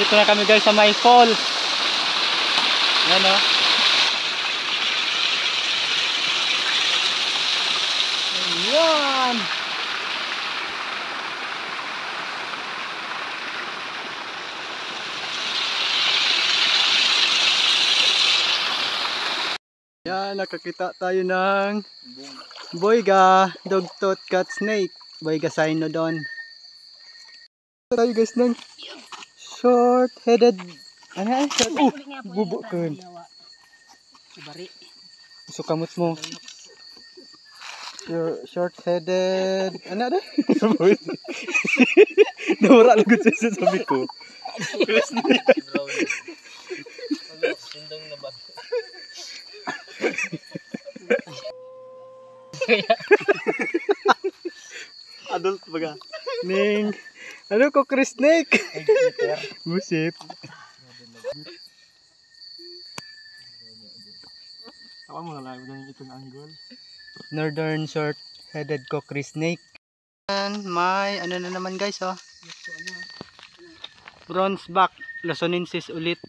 Nandito na kami guys sa may falls. Yan o. Ayan. Yan, nakakita tayo ng boyga, dogtooth cat snake. Boyga cynodon. Tayo guys ng short-headed. Ano yan? Bubo ko. Sukamot mo. Short-headed. Ano na? Nawara lagot sa sabi ko. Adult baga. Ning. Ano ko Chris snake? Musip. Tawa mo lang ganyan itong angle. Northern short-headed cockerel snake. And may ano na naman guys oh. Bronze back luzonensis ulit.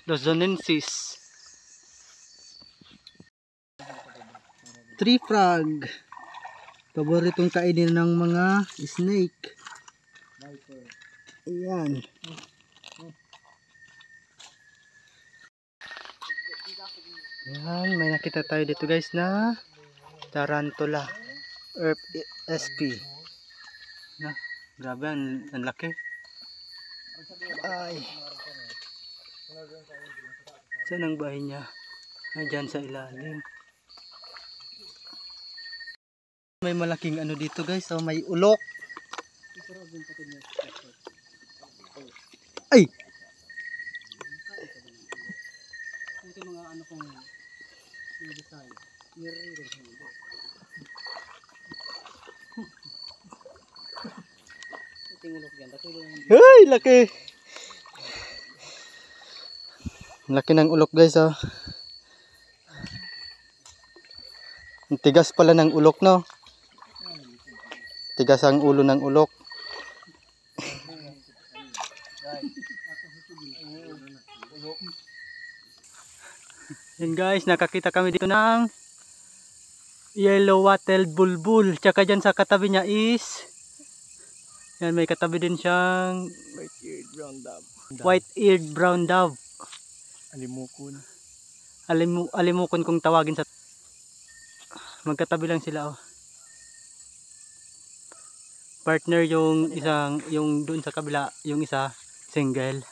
Luzonensis. Tree frog. Paboritong kainin ng mga snake. Ayan. Ayan, may nakita tayo dito guys na tarantula. Earth SP. Na, grabe, ang laki. Ay. Saan ang bahay niya? Ayan sa ilalim. May malaking ano dito guys, so may ulok. Ay! Ito mga ano kong design. Ay, laki! Laki ng ulok guys oh. Ang tigas pala ng ulok no. Tigas ang ulo ng ulok. Yan guys, nakakita kami dito ng yellow-wattled bulbul. Tsaka dyan sa katabi niya is yan, may katabi din siyang white-eared brown dove. White-eared brown dove. Alimukon. Alimukon kung tawagin sa magkatabi lang sila oh. Partner yung isang, yung doon sa kabila, yung isa single.